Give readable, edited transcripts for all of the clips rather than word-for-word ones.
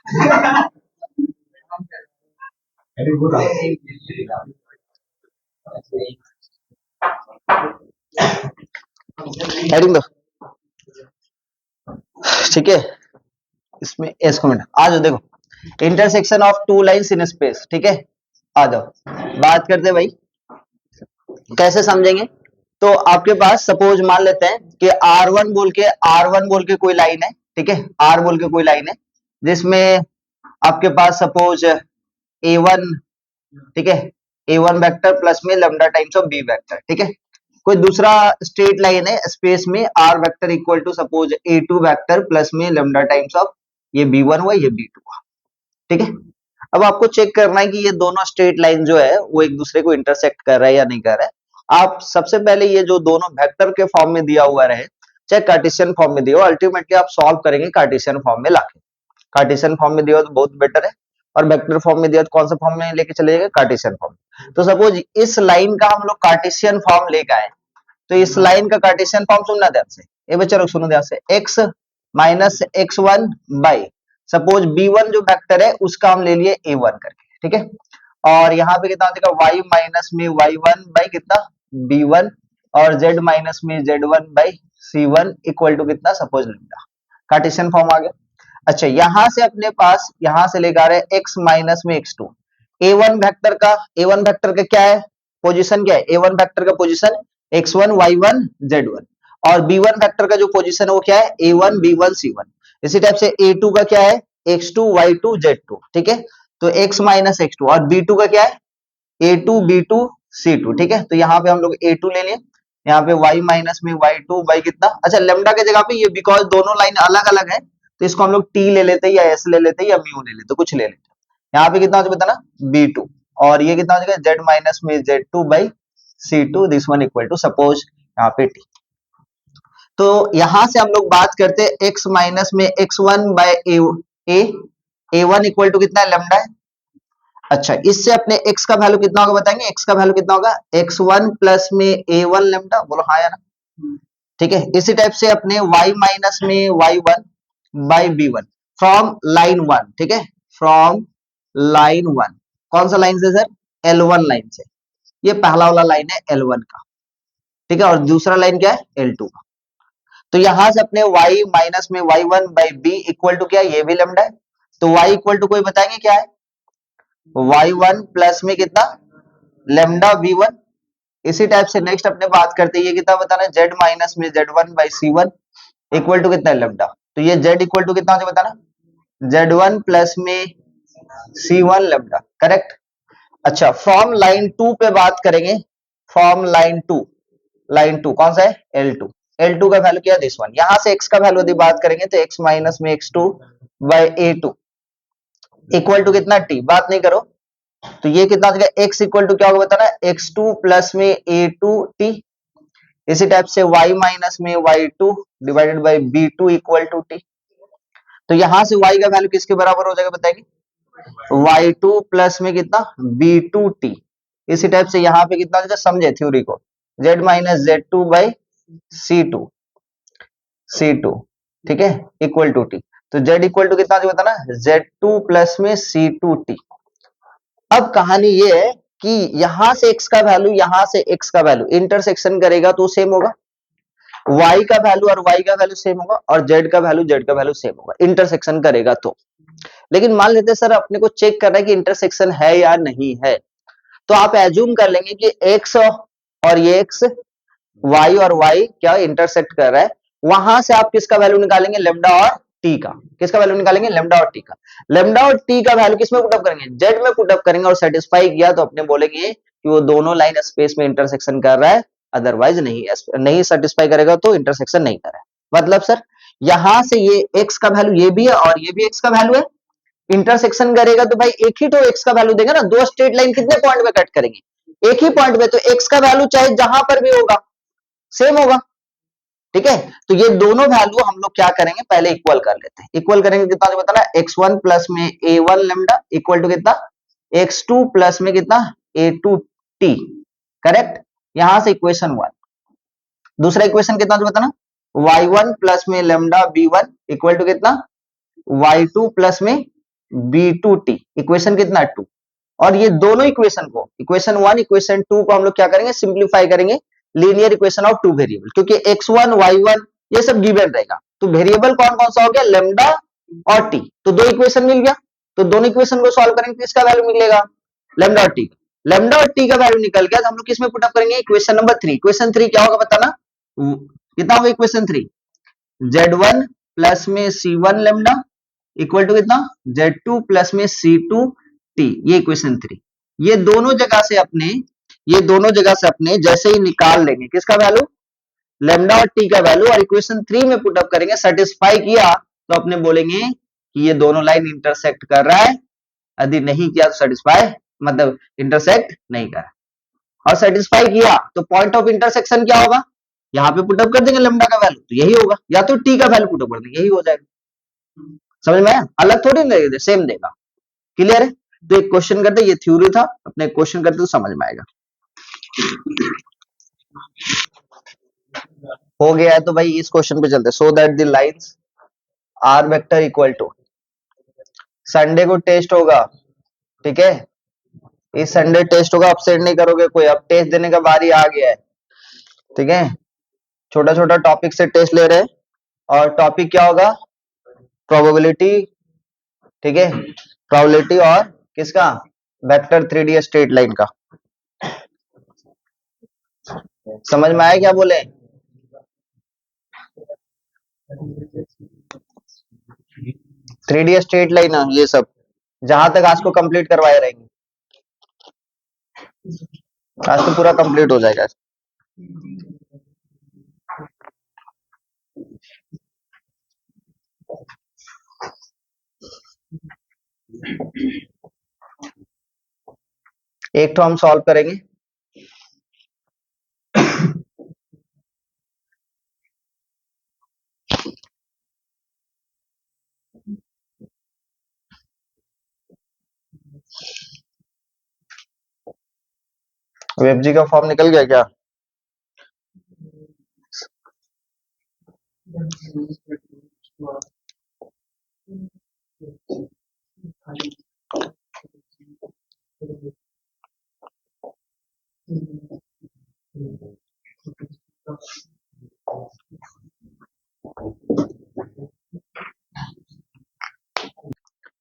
Heading दो, ठीक है। इसमें एस कमेंट आ जाओ, देखो intersection of two lines in space, ठीक है। आ जाओ बात करते भाई, कैसे समझेंगे। तो आपके पास सपोज मान लेते हैं कि आर वन बोल के कोई लाइन है, ठीक है। आर बोल के कोई लाइन है जिसमें आपके पास सपोज ए वन, ठीक है, ए वन वैक्टर प्लस में lambda times of b vector, ठीक है। कोई दूसरा स्ट्रेट लाइन है स्पेस में r vector equal to suppose a two vector plus में लैम्डा टाइम्स ऑफ ये बी वन हुआ ये बी टू हुआ, ठीक है। अब आपको चेक करना है कि ये दोनों स्ट्रेट लाइन जो है वो एक दूसरे को इंटरसेक्ट कर रहा है या नहीं कर रहा है। आप सबसे पहले ये जो दोनों वेक्टर के फॉर्म में दिया हुआ रहे, चाहे कार्टेशियन फॉर्म में दिया हो, अल्टीमेटली आप सॉल्व करेंगे कार्टेशियन फॉर्म में लाके। कार्टेशियन फॉर्म में दिया हो तो बहुत बेटर है, और वेक्टर फॉर्म में दिया तो कौन सा फॉर्म में लेके चले जाएगा, कार्टेशियन फॉर्म। तो सपोज इस लाइन का हम लोग कार्टेशियन फॉर्म लेके आए, तो इस लाइन का कार्टेशियन फॉर्म सुनना ध्यान से, ये बच्चा लोग सुनो ध्यान से, x minus x one by suppose b one जो वेक्टर है उसका हम ले लिए ए वन करके, ठीक है। और यहाँ पे कितना देगा y माइनस में वाई वन बाई कितना बी वन, और z माइनस में z one by c one equal to कितना सपोज लैम्डा। कार्टेशियन फॉर्म आ गया। अच्छा यहां से अपने पास यहां से लेकर आ रहे हैं x माइनस में x two, a one vector का क्या है पोजीशन, क्या है ए वन वेक्टर का position x one y one z one, और बी वन वेक्टर का जो पोजीशन है वो क्या है a one b one c one. इसी टाइप से ए टू का क्या है x two y two z two, ठीक है। तो x माइनस एक्स टू, और बी टू का क्या है a two b two c two, ठीक है। तो यहाँ पे हम लोग ए टू ले लिए, यहाँ पे y माइनस में वाई टू बाई कितना, अच्छा लेमडा के जगह पे ये बिकॉज दोनों लाइन अलग अलग है तो इसको हम लोग t ले लेते या s ले लेते या म्यू ले लेते, कुछ ले लेते। यहाँ पे कितना हो जाएगा बताना b2, और ये कितना हो जाएगा z माइनस में z2 by c2, this one equal to suppose यहाँ पे t। तो यहां से हम लोग बात करते हैं x माइनस में x1 by a one equal to कितना है लेमडा है। अच्छा इससे अपने x का वैल्यू कितना होगा बताएंगे, x का वैल्यू कितना होगा x1 प्लस में a1 लेमडा, बोलो हाँ या ना, ठीक है। इसी टाइप से अपने y माइनस में y1 by b1 from line one, ठीक है, फ्रॉम लाइन वन, कौन सा लाइन से सर L1 लाइन से, ये पहला वाला लाइन है L1 का, ठीक है, और दूसरा लाइन क्या है L2 का। तो यहां से अपने y माइनस में y1 by b equal to क्या है ये भी लेमडा है, तो y इक्वल टू कोई बताएंगे क्या है y1 प्लस में कितना लेमडा v1। इसी टाइप से नेक्स्ट अपने बात करते हैं ये कितना बताना है z माइनस में z1 by c1 equal to कितना है लेमडा, तो ये z इक्वल टू कितना हो जाए बताना z1 प्लस में c1 लेमडा, करेक्ट। अच्छा फ्रॉम लाइन टू पे बात करेंगे, फ्रॉम लाइन टू कौन सा है L2, L2 का वैल्यू क्या है दिस वन। यहां से x का वैल्यू यदि बात करेंगे तो x माइनस में x2 by a2 equal to कितना t, बात नहीं करो। तो ये कितना हो जाएगा x इक्वल टू क्या होगा बताना x2 प्लस में a2 t, इसी टाइप से y माइनस में y2 divided by b2 equal to t। तो यहां से y का वैल्यू किसके बराबर हो जाएगा बताएंगे y2 प्लस में कितना b2t। इसी टाइप से यहाँ पे कितना हो जाएगा समझे थ्योरी को, z minus z2 by c2, ठीक है, इक्वल टू t। तो z इक्वल टू कितना बताना z2 प्लस में c2t। अब कहानी ये है कि यहां से x का वैल्यू यहां से x का वैल्यू इंटरसेक्शन करेगा तो सेम होगा, y का वैल्यू और y का वैल्यू सेम होगा, और z का वैल्यू सेम होगा इंटरसेक्शन करेगा तो। लेकिन मान लेते सर अपने को चेक करना है कि इंटरसेक्शन है या नहीं है, तो आप एज्यूम कर लेंगे कि x और ये x y और y क्या इंटरसेक्ट कर रहा है, वहां से आप किसका वैल्यू निकालेंगे लेमडा और t का, किसका वैल्यू निकालेंगे लेमडा और t का। लेमडा और t का वैल्यू किसमें पुटअप करेंगे z में पुटअप करेंगे, और सेटिस्फाई किया तो अपने बोलेंगे कि वो दोनों लाइन स्पेस में इंटरसेक्शन कर रहा है, अदरवाइज नहीं सेटिस्फाई करेगा तो इंटरसेक्शन नहीं कर रहा है। मतलब सर यहां से ये x का वैल्यू ये भी है और ये भी x का वैल्यू है, इंटरसेक्शन करेगा तो भाई एक ही तो x का वैल्यू देगा ना, दो स्ट्रेट लाइन कितने पॉइंट पे कट करेंगे एक ही पॉइंट पे, तो x का वैल्यू चाहे जहां पर भी होगा सेम होगा, ठीक है। तो ये दोनों वैल्यू हम लोग क्या करेंगे पहले इक्वल कर लेते हैं, इक्वल करेंगे कितना जो बताना x1 प्लस में a1 लेमडा इक्वल टू कितना x2 प्लस में कितना a2t, करेक्ट। यहां से इक्वेशन 1, दूसरा इक्वेशन कितना जो बताना y1 प्लस में लेमडा b1 इक्वल टू कितना y2 प्लस में b2t, इक्वेशन कितना 2। और ये दोनों इक्वेशन को, इक्वेशन 1 इक्वेशन 2 को हम लोग क्या करेंगे, सिंप्लीफाई करेंगे linear equation of two variable, क्योंकि x1 y1 ये सब गिवन रहेगा। तो वेरिएबल कौन कौन सा हो गया, लेमडा और टी, तो दो इक्वेशन मिल गया। तो दोनों इक्वेशन को सॉल्व करेंगे, किसका वैल्यू मिलेगा, लेमडा और टी। लेमडा और टी का वैल्यू निकल गया, तो हम लोग किसमें पुट अप करेंगे, इक्वेशन नंबर 3। इक्वेशन 3 क्या होगा बताना, कितना होगा इक्वेशन 3, z1 प्लस में c1 लेमडा इक्वल टू कितना, z2 प्लस में c2 t, ये इक्वेशन 3। ये दोनों जगह से अपने, ये दोनों जगह से अपने जैसे ही निकाल लेंगे किसका वैल्यू, लेमडा और टी का वैल्यू, और इक्वेशन 3 में पुट अप करेंगे, सेटिस्फाई किया तो अपने बोलेंगे कि ये दोनों लाइन इंटरसेक्ट कर रहा है, यदि नहीं किया तो सेटिस्फाई, मतलब इंटरसेक्ट नहीं कर रहा, और सेटिस्फाई किया तो पॉइंट ऑफ इंटरसेक्शन क्या होगा, यहाँ पे पुटअप कर देंगे लेमडा का वैल्यू, तो यही होगा, या तो टी का वैल्यू पुटअप कर देंगे, यही हो जाएगा। समझ में आया, अलग थोड़ी नहीं देगा, सेम देगा। क्लियर है, तो एक क्वेश्चन करते, ये थ्योरी था, अपने क्वेश्चन करते तो समझ में आएगा। हो गया है तो भाई इस क्वेश्चन पे चलते, so that the lines are vector equal to, Sunday को टेस्ट होगा, ठीक है, इस संडे टेस्ट होगा, अपसेट नहीं करोगे कोई, अब टेस्ट देने का बारी आ गया है, ठीक है, छोटा छोटा टॉपिक से टेस्ट ले रहे हैं, और टॉपिक क्या होगा, प्रोबेबिलिटी, ठीक है, प्रोबेबिलिटी और किसका, वेक्टर 3D स्ट्रेट लाइन का। समझ में आया क्या बोले, थ्री डी स्ट्रेट लाइन, ये सब जहां तक आज को कंप्लीट करवाए रहेंगे, आज तो पूरा कंप्लीट हो जाएगा। एक तो हम सॉल्व करेंगे, वेबजी का फॉर्म निकल गया क्या,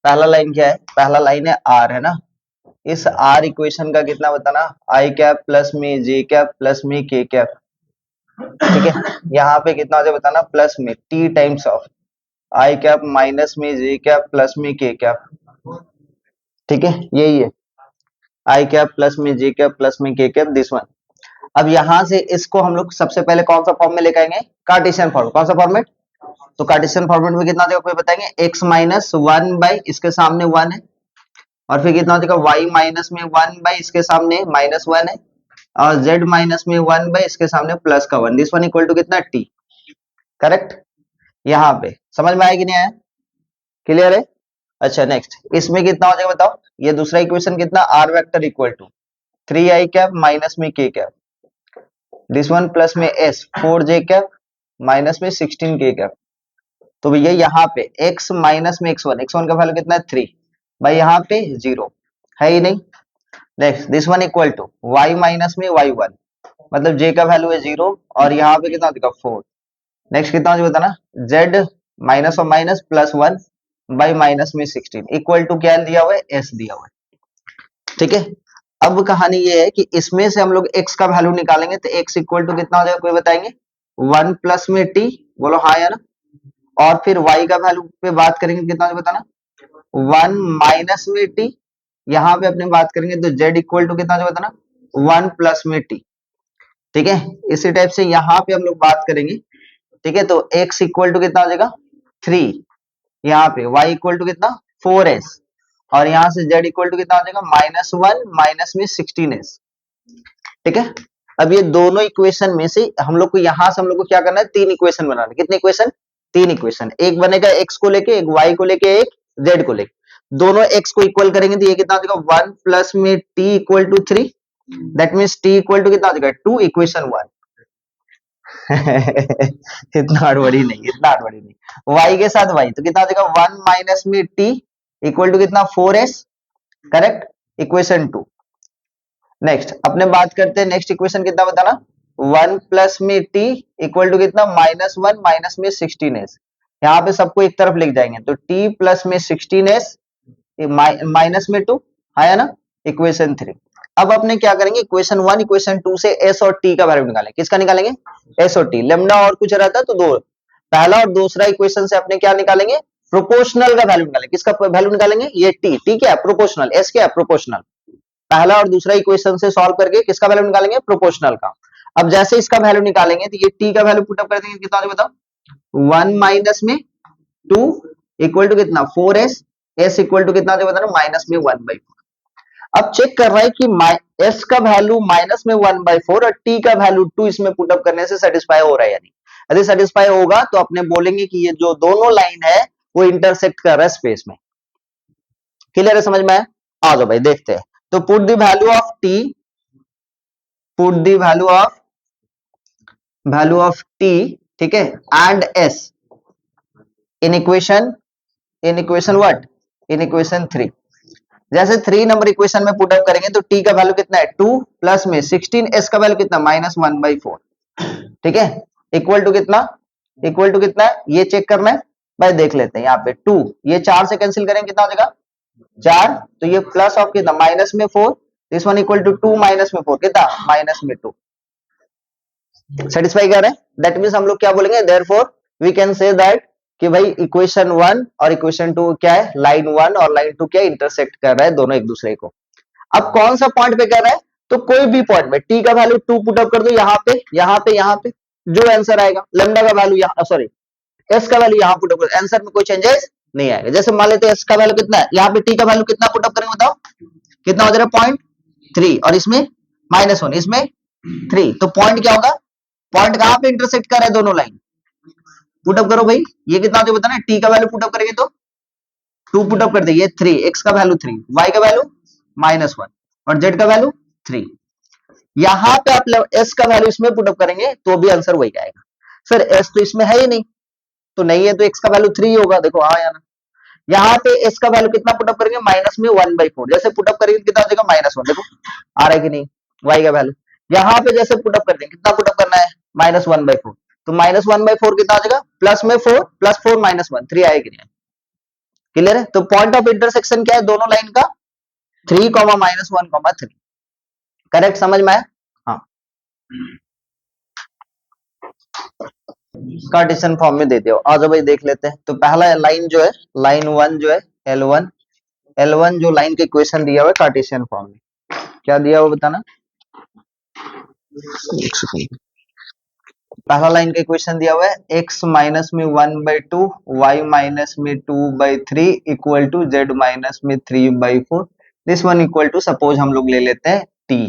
पहला लाइन क्या है, पहला लाइन है आर, है ना, इस आर इक्वेशन का कितना बताना, आई कैप प्लस में जे कैप प्लस में के कैप, ठीक है, यहाँ पे कितना हो जाए बताना, प्लस में T times of I cap minus में जे कैप प्लस में के कैप, ठीक है, यही है, आई कैप प्लस में जे कैप प्लस में के कैप, दिस वन। अब यहां से इसको हम लोग सबसे पहले कौन सा फॉर्म में लेकर आएंगे, कार्टेशियन फॉर्म, कौन सा फॉर्मेट, तो कार्टेशियन फॉर्मेट में कितना देगा कोई बताएंगे, x माइनस वन बाई इसके सामने वन है, और फिर कितना हो जाएगा y माइनस में वन बाई इसके सामने माइनस वन है, और z माइनस में वन बाई इसके सामने प्लस का one, this one equal to कितना t, करेक्ट। यहाँ पे समझ में आया कि नहीं आया, क्लियर है। अच्छा नेक्स्ट, इसमें कितना हो जाएगा बताओ, ये दूसरा इक्वेशन कितना, r vector equal to 3i cap minus में k cap, this one plus में s 4j कैप माइनस में 16k कैप, तो भैया यहाँ पे x माइनस में x1 का वैल्यू कितना है 3, भाई यहाँ पे 0 है ही नहीं। Next this one equal to y minus में y1, मतलब j का वैल्यू है 0, और यहाँ पे कितना दिखा 4, नेक्स्ट कितना हो बताना, z माइनस और माइनस प्लस 1 बाई माइनस में 16 इक्वल टू क्या दिया हुआ है, s दिया हुआ है, ठीक है। अब कहानी ये है कि इसमें से हम लोग x का वैल्यू निकालेंगे, तो x इक्वल टू कितना हो जाएगा कोई बताएंगे, 1 प्लस में t, बोलो हाँ या ना, और फिर y का वैल्यू पे बात करेंगे कितना हो बताना, 1 माइनस में t, यहाँ पे अपने बात करेंगे तो z इक्वल टू कितना हो बताना, 1 प्लस में t, ठीक है। इसी टाइप से यहाँ पे हम लोग बात करेंगे, ठीक है, तो x इक्वल टू कितना हो जाएगा 3, यहाँ पे y इक्वल टू कितना 4s, और यहाँ से z इक्वल टू कितना हो जाएगा माइनस वन माइनस में 16s, ठीक है। अब ये दोनों इक्वेशन में से हम लोग को यहाँ से हम लोग को क्या करना है, तीन इक्वेशन बनाना है, कितने इक्वेशन, तीन इक्वेशन, एक बनेगा x को लेके, एक y को लेके, एक z को लेके, दोनों x को इक्वल करेंगे तो ये कितना हो जाएगा 1 प्लस में t equal to 3, that means t equal to कितना हो जाएगा 2, इक्वेशन 1। इतना हड़बड़ी नहीं, इतना हड़बड़ी नहीं, y के साथ y तो कितना हो जाएगा 1 माइनस में t इक्वल टू कितना 4s, करेक्ट, इक्वेशन 2। नेक्स्ट अपने बात करते हैं, नेक्स्ट इक्वेशन कितना बताना, 1 प्लस में t इक्वल टू कितना -1 माइनस में 16s। यहाँ पे सबको एक तरफ लिख जाएंगे, तो t प्लस में 16s माइनस में 2 आया ना, इक्वेशन 3। अब अपने क्या करेंगे, इक्वेशन 1 इक्वेशन 2 से s और t का वैल्यू निकालेंगे। किसका निकालेंगे, s और t। लेमडा और कुछ रहता तो दो, पहला और दूसरा इक्वेशन से अपने क्या निकालेंगे, प्रोपोर्शनल का वैल्यू निकालेंगे। किसका वैल्यू निकालेंगे, ये t क्या है, प्रोपोर्शनल, s क्या है, प्रोपोर्शनल। पहला और दूसरा इक्वेशन से सॉल्व करके किसका वैल्यू निकालेंगे, प्रोपोर्शनल का। अब जैसे इसका वैल्यू निकालेंगे तो ये t का वैल्यू पुट अप कर देंगे, कितना बताओ, 1 माइनस में 2 इक्वल टू कितना 4s, s इक्वल टू कितना बताना, माइनस में 1/4। अब चेक कर रहा है कि s का वैल्यू माइनस में 1/4 और t का वैल्यू 2 इसमें पुट अप करने से सेटिस्फाई हो रहा है। यदि सेटिस्फाई होगा तो अपने बोलेंगे कि ये जो दोनों लाइन है वो इंटरसेक्ट कर रहा है स्पेस में। क्लियर है, समझ में आया? आ जाओ भाई देखते हैं। तो put the value of t, put the value of t, ठीक है, and s in equation, what, in equation 3। जैसे 3 नंबर इक्वेशन में पुट अप करेंगे तो t का वैल्यू कितना है 2 प्लस में 16, s का वैल्यू कितना -1/4, ठीक है, इक्वल टू कितना, है ये चेक करना है भाई, देख लेते हैं। यहाँ पे 2, ये 4 से कैंसिल करेंगे कितना हो जाएगा 4, तो ये प्लस ऑफ कितना माइनस में 4, this one equal to 2 minus में 4 कितना -2। सेटिस्फाई कर रहे हैं, दैट मींस हम लोग क्या बोलेंगे, therefore we can say that कि भाई इक्वेशन 1 और इक्वेशन 2 क्या है, लाइन 1 और लाइन 2 क्या इंटरसेक्ट कर रहा है दोनों एक दूसरे को। अब कौन सा पॉइंट पे कर रहा है, तो कोई भी पॉइंट में t का वैल्यू 2 पुट अप कर दो, यहाँ पे जो आंसर आएगा, लेमडा का वैल्यू यहाँ, सॉरी s का वैल्यू यहाँ पुट अप कर, आंसर में कोई चेंजेस नहीं आएगा। जैसे मान लेते हैं s का वैल्यू कितना है, यहाँ पे t का वैल्यू कितना पुट अप करेंगे बताओ, कितना हो जाएगा 0.3 और इसमें -1, इसमें 3, तो पॉइंट क्या होगा, पॉइंट कहां पे इंटरसेक्ट कर रहा है दोनों लाइन, पुट अप करो भाई, ये कितना जो बताना है, t का वैल्यू पुट अप करेंगे तो 2 पुट अप कर दे, ये 3, x का वैल्यू 3, y का वैल्यू -1 और z का वैल्यू 3। यहां पे आप s का वैल्यू इसमें पुट अप करेंगे तो भी आंसर वही आएगा। सर s तो इसमें है ही नहीं, तो नहीं है तो x का वैल्यू 3 होगा, देखो हाँ या ना। यहाँ पे s का वैल्यू कितना पुट अप करेंगे, माइनस में 1/4, जैसे पुट अप करेंगे कितना हो जाएगा -1, देखो आ रहा है कि नहीं, y का वैल्यू यहाँ पे जैसे पुट अप कर देंगे, कितना पुट अप करना है -1/4, तो -1/4 कितना आ जाएगा, प्लस में 4 प्लस 4 -1 3 आएगी नहीं। क्लियर है, तो पॉइंट ऑफ इंटरसेक्शन क्या है दोनों लाइन का, 3, -1, 3। करेक्ट, समझ में आया? हाँ, कार्टेशियन फॉर्म में दे दिया, आ जाओ भाई देख लेते हैं। तो पहला लाइन जो है, लाइन 1 जो है L1 जो लाइन के इक्वेशन दिया हुआ है कार्टेशियन फॉर्म में, क्या दिया हुआ बताना, एक सेकंड। पहला लाइन का इक्वेशन दिया हुआ है x माइनस में 1/2, y माइनस में 2/3 इक्वल टू z माइनस में 3/4। This one equal to, suppose हम लोग ले लेते हैं t,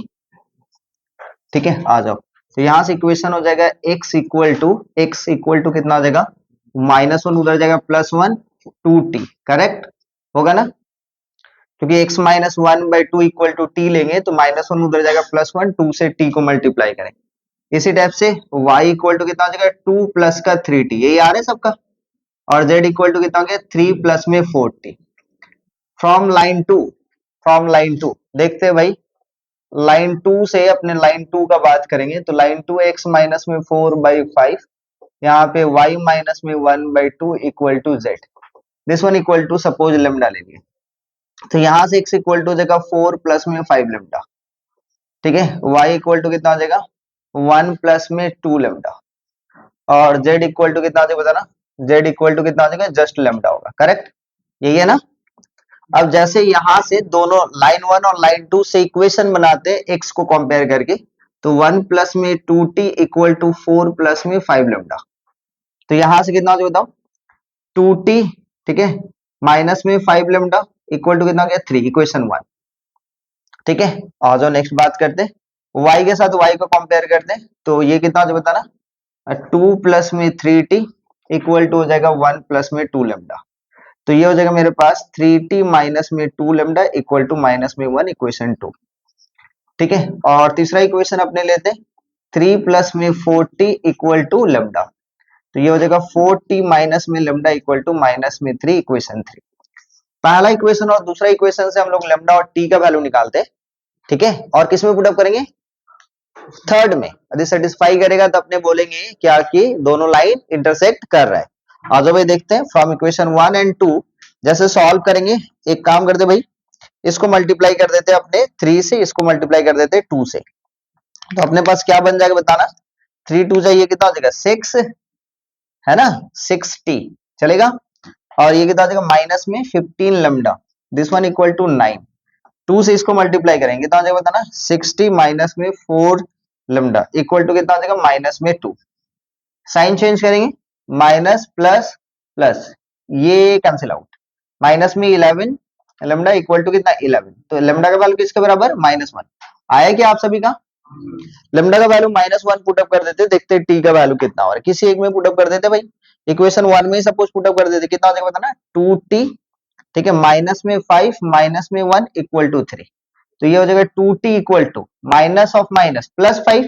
ठीक है, आ जाओ। तो यहां से इक्वेशन हो जाएगा x इक्वल टू कितना आ जाएगा, -1 उधर जाएगा +1 2t, करेक्ट होगा ना, क्योंकि x minus 1/2 equal to t लेंगे तो -1 उधर जाएगा +1, 2 से t को मल्टीप्लाई करेंगे। इसी टाइप से y इक्वल टू कितना हो जाएगा 2 प्लस का 3t, यही आ रहा है सबका, और z इक्वल टू कितना हो गया 3 प्लस में 4t। फ्रॉम लाइन टू देखते हैं भाई, लाइन 2 से अपने लाइन 2 का बात करेंगे तो लाइन 2 x माइनस में 4/5, यहाँ पे y माइनस में 1/2 equal to z, this one equal to suppose lambda लेंगे, तो यहां से x इक्वल टू हो जाएगा 4 प्लस में 5 लेमडा, ठीक है, y इक्वल टू कितना हो जाएगा 1 प्लस में 2 लेमडा, और z इक्वल टू कितना हो जाएगा बताना, z इक्वल टू कितना हो जाएगा जस्ट लेमडा होगा, करेक्ट, यही है ना। अब जैसे यहां से दोनों लाइन 1 और लाइन 2 से इक्वेशन बनाते हैं x को कंपेयर करके, तो 1 प्लस में 2t इक्वल टू 4 प्लस में 5 लेमडा, तो यहां से कितना हो जाएगा बताओ 2t, ठीक है, माइनस में 5 लेमडा इक्वल टू कितना हो गया 3, इक्वेशन 1, ठीक है। और जो नेक्स्ट बात करते हैं y के साथ y को कंपेयर करते हैं, तो ये कितना हो जाएगा बताना 2 प्लस में 3t इक्वल टू हो जाएगा 1 प्लस में 2 लेमडा, तो ये हो जाएगा मेरे पास 3t माइनस में 2 लेमडा इक्वल टू माइनस में 1, इक्वेशन 2, ठीक है। और तीसरा इक्वेशन अपने लेते हैं 3 प्लस में 4t इक्वल टू लेमडा, तो ये हो जाएगा 4t माइनस में लेमडा इक्वल टू माइनस में 3, इक्वेशन 3। पहला इक्वेशन और दूसरा इक्वेशन से हम लोग लेमडा और टी का वैल्यू निकालते हैं, ठीक है, और किस में पुट अप करेंगे, थर्ड में। यदि सेटिस्फाई करेगा तो अपने बोलेंगे क्या कि दोनों लाइन इंटरसेक्ट कर रहा है। आ जाओ भाई देखते हैं फ्रॉम इक्वेशन 1 एंड 2 जैसे सॉल्व करेंगे। एक काम करते भाई, इसको मल्टीप्लाई कर देते हैं अपने 3 से, इसको मल्टीप्लाई कर देते हैं 2 से, तो अपने पास क्या बन जाएगा बताना। 3 2 जाइए कितना हो जाएगा 6, है ना, 60 चलेगा। और ये कितना हो जाएगा माइनस में 15 lambda, this one equal to 9। 2 से इसको मल्टीप्लाई करेंगे कितना हो जाएगा बताना, 60 माइनस में 4 लैम्डा इक्वल टू कितना हो जाएगा माइनस में 2। साइन चेंज करेंगे, माइनस प्लस प्लस, ये कैंसिल आउट, माइनस में 11 लैम्डा इक्वल टू कितना 11। तो लैम्डा का वैल्यू किसके बराबर, -1 आया क्या आप सभी का। लैम्डा का वैल्यू -1 पुटअप कर देते, देखते टी का वैल्यू कितना हो रहा है, किसी एक में पुटअप कर देते भाई। इक्वेशन 1 में सपोज पुटअप कर देते, कितना हो जाएगा बताना 2t, ठीक है, माइनस में 5 माइनस में 1 इक्वल टू 3, तो ये हो जाएगा 2t equal to minus of minus plus 5,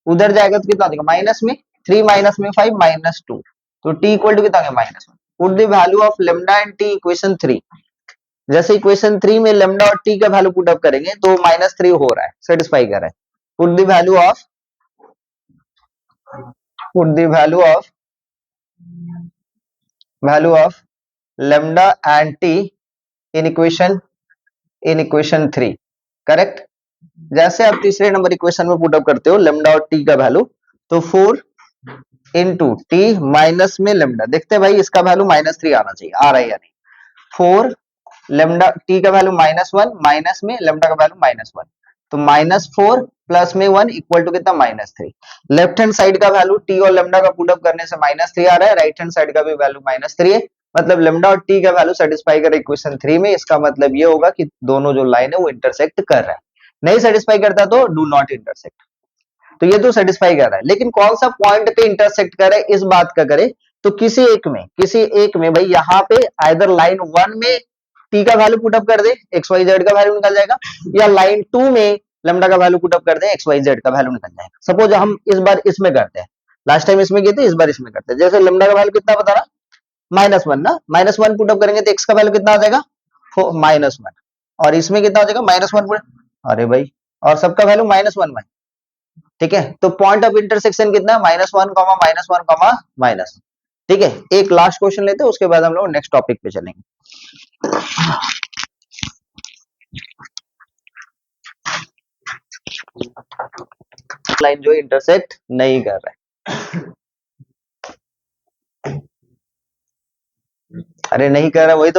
उधर जाएगा तो कितना हो जाएगा माइनस में 3 माइनस में 5 -2, तो t इक्वल टू कितना हो गया -1। Put the value of lambda and t equation 3। जैसे इक्वेशन 3 में लेमडा और t का वैल्यू पुट अप करेंगे तो -3 हो रहा है, सेटिस्फाई कर रहा है। Put the value of put the value of lambda and t in equation 3, correct. जैसे आप तीसरे नंबर इक्वेशन में पुट अप करते हो लेमडा और टी का वैल्यू, तो 4 इंटू टी माइनस में लेमडा, देखते हैं भाई इसका वैल्यू -3 आना चाहिए, आ रहा है या नहीं। 4 लेमडा टी का वैल्यू -1 माइनस में लेमडा का वैल्यू -1, तो -4 प्लस में 1 इक्वल टू कितना -3। लेफ्ट हैंड साइड का वैल्यू टी और लेमडा का पुट अप करने से -3 आ रहा है, राइट हैंड साइड का भी वैल्यू -3 है, मतलब लेमडा और टी का वैल्यू सेटिस्फाई कर इक्वेशन 3 में। इसका मतलब ये होगा कि दोनों जो लाइन है वो इंटरसेक्ट कर रहा है। नहीं सेटिस्फाई करता तो डू नॉट इंटरसेक्ट। तो ये तो सेटिस्फाई कर रहा है, लेकिन कौन सा पॉइंट पे इंटरसेक्ट करे इस बात का करे, तो किसी एक में भाई यहाँ पे आइदर लाइन 1 में टी का वैल्यू पुटअप कर दे, एक्स वाई जेड का वैल्यू निकल जाएगा, या लाइन 2 में लैम्डा का वैल्यू पुटअप कर दे, एक्स वाई जेड का वैल्यू निकल जाएगा। सपोज हम इस बार इसमें करते हैं, लास्ट टाइम इसमें किए थे, इस बार इसमें करते हैं। जैसे लैम्डा का वैल्यू कितना बता रहा, -1 ना, -1 पुटअप करेंगे तो एक्स का वैल्यू कितना आ जाएगा -1, और इसमें कितना हो जाएगा -1 पुट, अरे भाई, और सबका वैल्यू -1 में, ठीक है। तो पॉइंट ऑफ इंटरसेक्शन कितना है -1, -1, -1, ठीक है। एक लास्ट क्वेश्चन लेते हैं, उसके बाद हम लोग नेक्स्ट टॉपिक पे चलेंगे। लाइन जो इंटरसेक्ट नहीं कर रहा है, अरे नहीं कर रहा, वही तो